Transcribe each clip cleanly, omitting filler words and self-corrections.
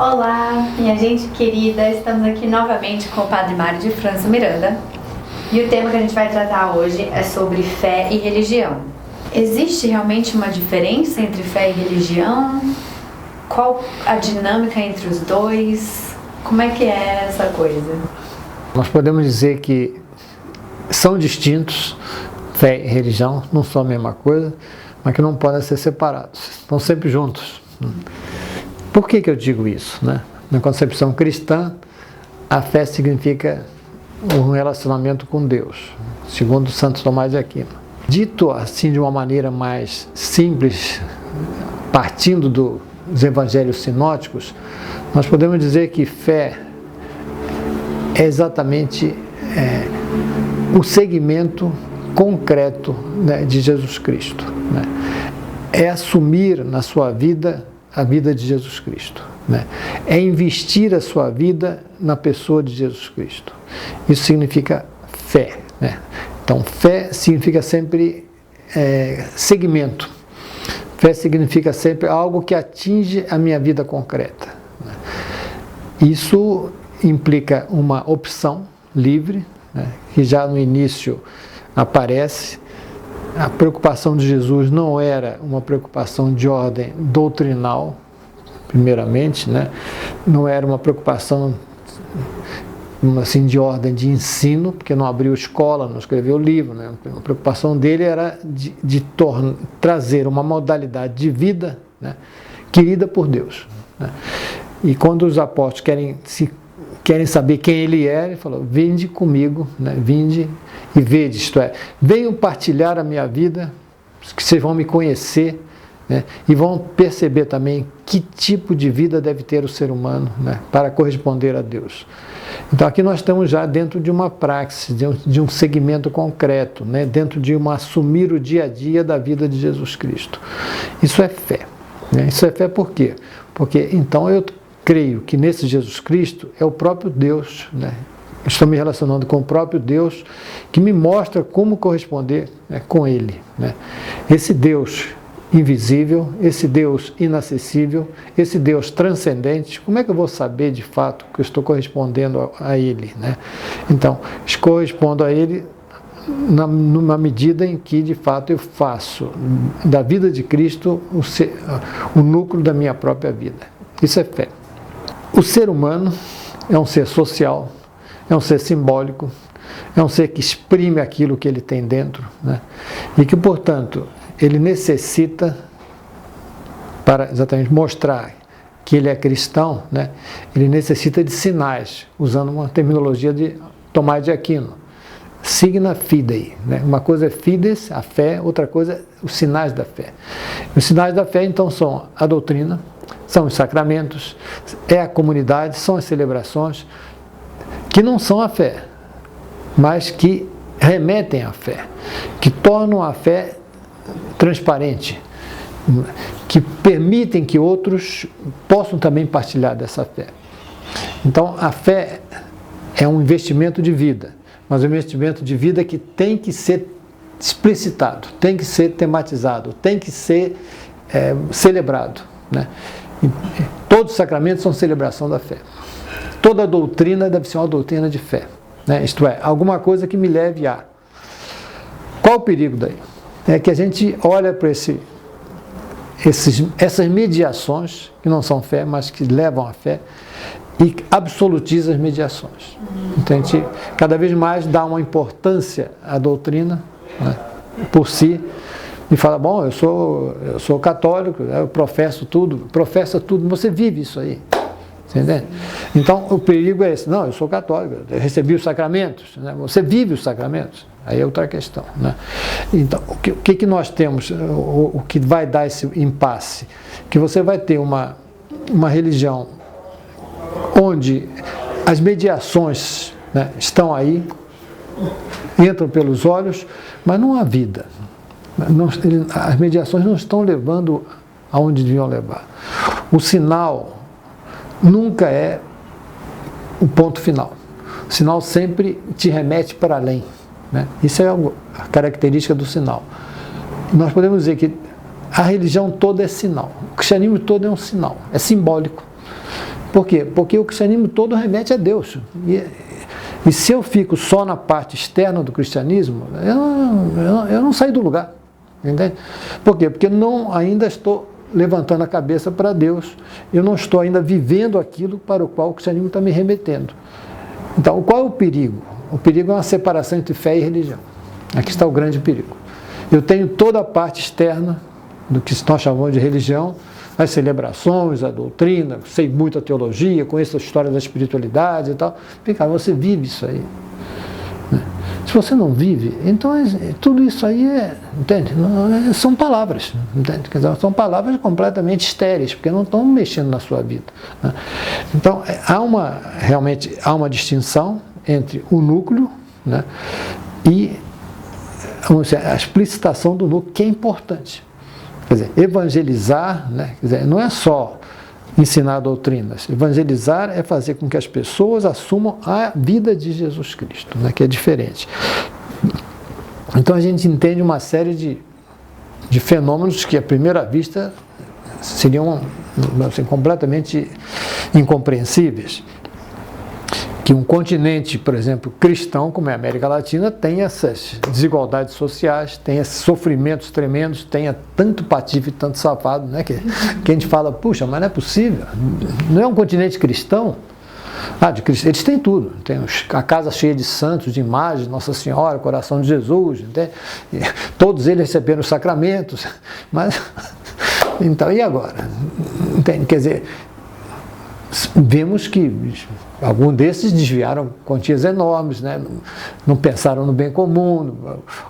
Olá, minha gente querida, estamos aqui novamente com o Padre Mário de França Miranda e o tema que a gente vai tratar hoje é sobre fé e religião. Existe realmente uma diferença entre fé e religião? Qual a dinâmica entre os dois? Como é que é essa coisa? Nós podemos dizer que são distintos, fé e religião, não são a mesma coisa, mas que não podem ser separados, estão sempre juntos. Por que eu digo isso? Na concepção cristã, a fé significa um relacionamento com Deus, segundo Santo Tomás de Aquino. Dito assim de uma maneira mais simples, partindo dos evangelhos sinóticos, nós podemos dizer que fé é exatamente o segmento concreto de Jesus Cristo. É assumir na sua vida a vida de Jesus Cristo. É investir a sua vida na pessoa de Jesus Cristo. Isso significa fé. Então, fé significa sempre segmento. Fé significa sempre algo que atinge a minha vida concreta. Isso implica uma opção livre, que já no início aparece. A preocupação de Jesus não era uma preocupação de ordem doutrinal, primeiramente, não era uma preocupação assim, de ordem de ensino, porque não abriu escola, não escreveu livro. A preocupação dele era de trazer uma modalidade de vida querida por Deus. E quando os apóstolos querem saber quem ele é, ele falou: vinde comigo, vinde e vede, isto é, venham partilhar a minha vida, que vocês vão me conhecer, e vão perceber também que tipo de vida deve ter o ser humano para corresponder a Deus. Então aqui nós estamos já dentro de uma praxis, de um segmento concreto, dentro de assumir o dia a dia da vida de Jesus Cristo. Isso é fé. Isso é fé por quê? Porque então eu creio que nesse Jesus Cristo é o próprio Deus, estou me relacionando com o próprio Deus, que me mostra como corresponder com Ele. Esse Deus invisível, esse Deus inacessível, esse Deus transcendente, como é que eu vou saber de fato que eu estou correspondendo a Ele? Então, correspondo a Ele numa medida em que de fato eu faço da vida de Cristo o núcleo da minha própria vida. Isso é fé. O ser humano é um ser social, é um ser simbólico, é um ser que exprime aquilo que ele tem dentro, e que, portanto, ele necessita, para exatamente mostrar que ele é cristão, ele necessita de sinais, usando uma terminologia de Tomás de Aquino. Signa fidei. Uma coisa é fides, a fé, outra coisa é os sinais da fé. Os sinais da fé, então, são a doutrina, são os sacramentos, é a comunidade, são as celebrações, que não são a fé, mas que remetem à fé, que tornam a fé transparente, que permitem que outros possam também partilhar dessa fé. Então, a fé é um investimento de vida, mas um investimento de vida que tem que ser explicitado, tem que ser tematizado, tem que ser celebrado. Todos os sacramentos são celebração da fé. Toda doutrina deve ser uma doutrina de fé. Isto é, alguma coisa que me leve a... Qual o perigo daí? É que a gente olha para essas mediações, que não são fé, mas que levam à fé, e absolutiza as mediações. Então a gente cada vez mais dá uma importância à doutrina, por si, e fala: bom, eu sou católico, eu professa tudo, você vive isso aí. Você entende? Então o perigo é esse: não, eu sou católico, eu recebi os sacramentos, você vive os sacramentos, aí é outra questão. Então o que nós temos, o que vai dar esse impasse? Que você vai ter uma religião onde as mediações estão aí, entram pelos olhos, mas não há vida. As mediações não estão levando aonde deviam levar. O sinal nunca é o ponto final. O sinal sempre te remete para além. Isso é a característica do sinal. Nós podemos dizer que a religião toda é sinal. O cristianismo todo é um sinal, é simbólico. Por quê? Porque o cristianismo todo remete a Deus. E se eu fico só na parte externa do cristianismo, eu não saio do lugar. Entende? Por quê? Porque ainda estou levantando a cabeça para Deus. Eu não estou ainda vivendo aquilo para o qual o cristianismo está me remetendo. Então, qual é o perigo? O perigo é uma separação entre fé e religião. Aqui está o grande perigo. Eu tenho toda a parte externa do que nós chamamos de religião, as celebrações, a doutrina, sei muita teologia, conheço a história da espiritualidade e tal. Vem cá, você vive isso aí. Se você não vive, então tudo isso aí entende? São palavras, entende? Quer dizer, são palavras completamente estéreis, porque não estão mexendo na sua vida. Né? Então, realmente há uma distinção entre o núcleo, né, e a explicitação do núcleo, que é importante. Quer dizer, evangelizar, né, quer dizer, não é só ensinar doutrinas. Evangelizar é fazer com que as pessoas assumam a vida de Jesus Cristo, né, que é diferente. Então a gente entende uma série de fenômenos que à primeira vista seriam assim, completamente incompreensíveis. Que um continente, por exemplo, cristão, como é a América Latina, tenha essas desigualdades sociais, tenha esses sofrimentos tremendos, tenha tanto patife e tanto safado, né? Que a gente fala, puxa, mas não é possível, não é um continente cristão? Eles têm tudo, tem a casa cheia de santos, de imagens, Nossa Senhora, Coração de Jesus, entende? Todos eles receberam os sacramentos, mas, então, e agora? Entende? Quer dizer, vemos que alguns desses desviaram quantias enormes, né? Não pensaram no bem comum,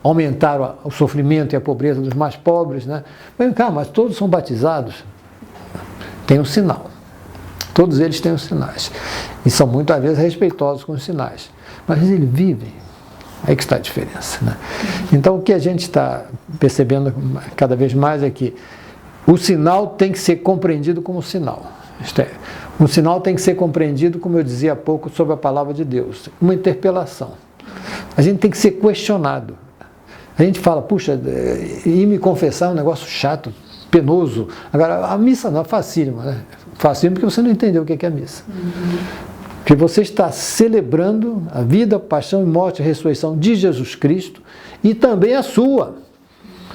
aumentaram o sofrimento e a pobreza dos mais pobres. Né? Mas todos são batizados. Tem um sinal. Todos eles têm os sinais. E são muitas vezes respeitosos com os sinais. Mas eles vivem. Aí que está a diferença. Né? Então o que a gente está percebendo cada vez mais é que o sinal tem que ser compreendido como sinal. Isto é, um sinal tem que ser compreendido, como eu dizia há pouco, sobre a palavra de Deus. Uma interpelação. A gente tem que ser questionado. A gente fala, puxa, ir me confessar é um negócio chato, penoso. Agora, a missa não é facílima, né? Facílima porque você não entendeu o que é a missa. Porque você está celebrando a vida, paixão, morte e ressurreição de Jesus Cristo e também a sua.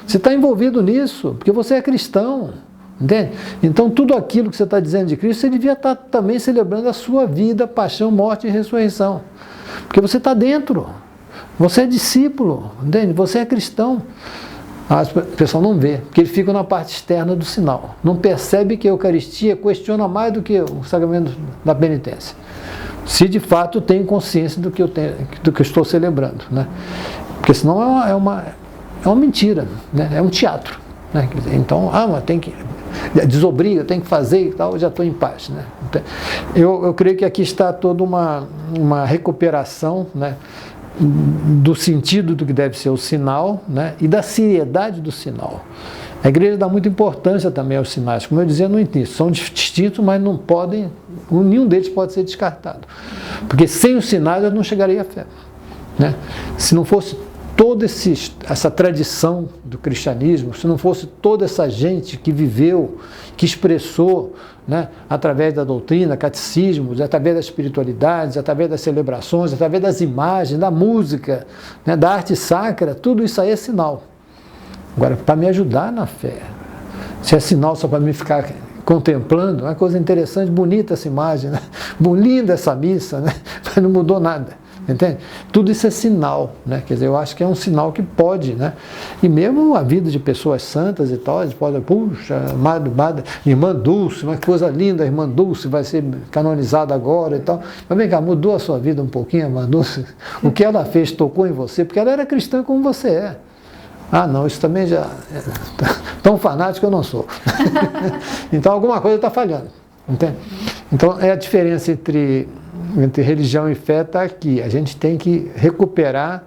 Você está envolvido nisso, porque você é cristão. Entende? Então, tudo aquilo que você está dizendo de Cristo, você devia estar também celebrando a sua vida, paixão, morte e ressurreição. Porque você está dentro. Você é discípulo. Entende? Você é cristão. O pessoal não vê, porque ele fica na parte externa do sinal. Não percebe que a Eucaristia questiona mais do que o sacramento da penitência. Se de fato tem consciência do que eu estou celebrando. Né? Porque senão é uma mentira. Né? É um teatro. Né? Então, mas tem que... desobriga, tem que fazer e tal, eu já estou em paz. Né? Eu creio que aqui está toda uma recuperação, né, do sentido do que deve ser o sinal, né, e da seriedade do sinal. A igreja dá muita importância também aos sinais, como eu dizia no início, são distintos, mas não podem, nenhum deles pode ser descartado. Porque sem os sinais eu não chegaria à fé. Né? Se não fosse toda essa tradição do cristianismo, se não fosse toda essa gente que viveu, que expressou, né, através da doutrina, catecismos, através das espiritualidades, através das celebrações, através das imagens, da música, né, da arte sacra, tudo isso aí é sinal. Agora, para me ajudar na fé, se é sinal só para me ficar contemplando, é uma coisa interessante, bonita essa imagem, né? Linda essa missa, né? Mas não mudou nada. Entende? Tudo isso é sinal, né? Quer dizer, eu acho que é um sinal que pode, né? E mesmo a vida de pessoas santas e tal, eles podem, puxa, irmã Dulce, uma coisa linda, a irmã Dulce vai ser canonizada agora e tal. Mas vem cá, mudou a sua vida um pouquinho, a irmã Dulce? O que ela fez tocou em você? Porque ela era cristã como você é. Não, isso também já... Tão fanático eu não sou. Então alguma coisa está falhando, entende? Então é a diferença entre religião e fé está aqui. A gente tem que recuperar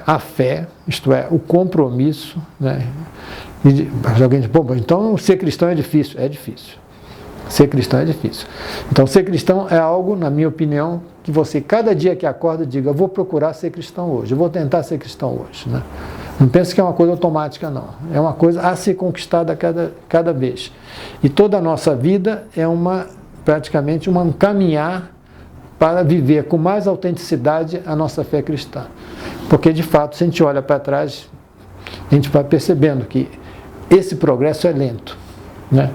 a fé, isto é, o compromisso. Né? Mas alguém diz, bom, então ser cristão é difícil. É difícil. Ser cristão é difícil. Então ser cristão é algo, na minha opinião, que você, cada dia que acorda, diga, eu vou procurar ser cristão hoje, eu vou tentar ser cristão hoje. Né? Não pense que é uma coisa automática, não. É uma coisa a ser conquistada cada vez. E toda a nossa vida é uma praticamente um caminhar para viver com mais autenticidade a nossa fé cristã. Porque, de fato, se a gente olha para trás, a gente vai percebendo que esse progresso é lento, né?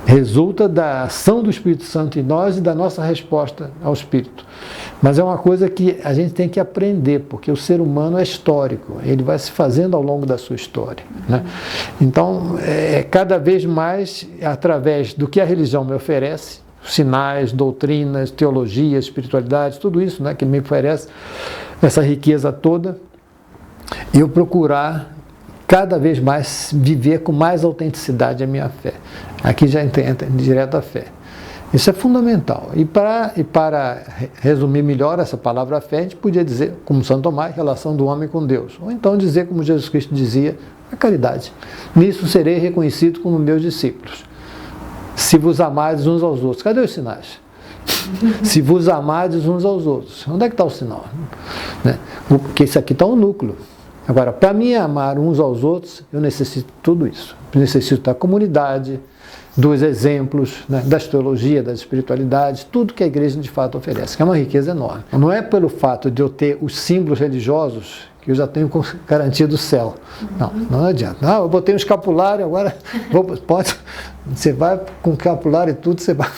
Resulta da ação do Espírito Santo em nós e da nossa resposta ao Espírito. Mas é uma coisa que a gente tem que aprender, porque o ser humano é histórico, ele vai se fazendo ao longo da sua história, né? Então, cada vez mais, através do que a religião me oferece, sinais, doutrinas, teologia, espiritualidade, tudo isso, né, que me oferece essa riqueza toda, eu procurar cada vez mais viver com mais autenticidade a minha fé. Aqui já entra direto a fé. Isso é fundamental. E para resumir melhor essa palavra fé, a gente podia dizer, como Santo Tomás, relação do homem com Deus. Ou então dizer, como Jesus Cristo dizia, a caridade. Nisso serei reconhecido como meus discípulos. Se vos amardes uns aos outros. Cadê os sinais? Se vos amardes uns aos outros. Onde é que está o sinal? Né? Porque isso aqui está o núcleo. Agora, para mim amar uns aos outros, eu necessito de tudo isso. Eu necessito da comunidade, dos exemplos, né, das teologias, das espiritualidades, tudo que a igreja de fato oferece, que é uma riqueza enorme. Não é pelo fato de eu ter os símbolos religiosos que eu já tenho garantido o céu. Não adianta. Não, eu botei um escapulário, agora você vai com o escapulário e tudo, você vai.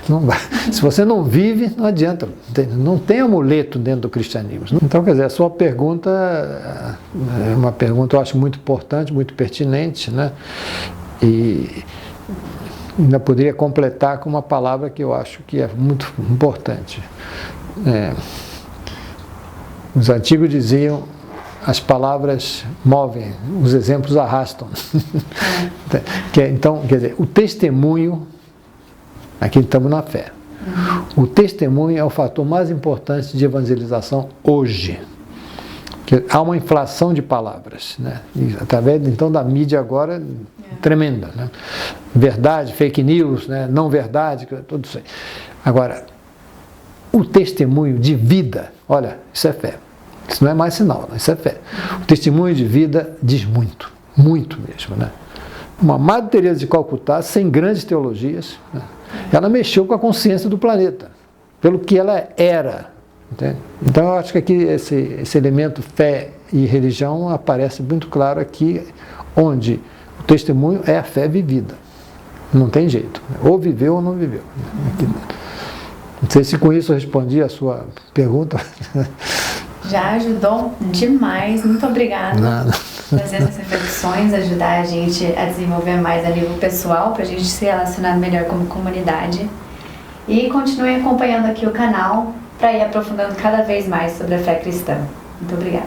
Não vai. Se você não vive, não adianta. Não tem amuleto dentro do cristianismo. Então, quer dizer, a sua pergunta é uma pergunta, eu acho, muito importante, muito pertinente, né? E ainda poderia completar com uma palavra que eu acho que é muito importante. Os antigos diziam, as palavras movem, os exemplos arrastam. Então, quer dizer, o testemunho, aqui estamos na fé, o testemunho é o fator mais importante de evangelização hoje. Que há uma inflação de palavras, né? E através então da mídia agora tremenda, né? Verdade, fake news, né? Não verdade, tudo isso aí. Agora, o testemunho de vida, olha, isso é fé. Isso não é mais sinal, não, isso é fé. O testemunho de vida diz muito, muito mesmo, né? Uma Madre Teresa de Calcutá, sem grandes teologias, né? Ela mexeu com a consciência do planeta, pelo que ela era. Entende? Então eu acho que aqui esse elemento fé e religião aparece muito claro aqui, onde o testemunho é a fé vivida. Não tem jeito. Ou viveu ou não viveu. Aqui, não sei se com isso eu respondi a sua pergunta. Já ajudou demais. Muito obrigada. Nada. Fazer essas reflexões, ajudar a gente a desenvolver mais a nível pessoal, para a gente se relacionar melhor como comunidade. E continue acompanhando aqui o canal para ir aprofundando cada vez mais sobre a fé cristã. Muito obrigada.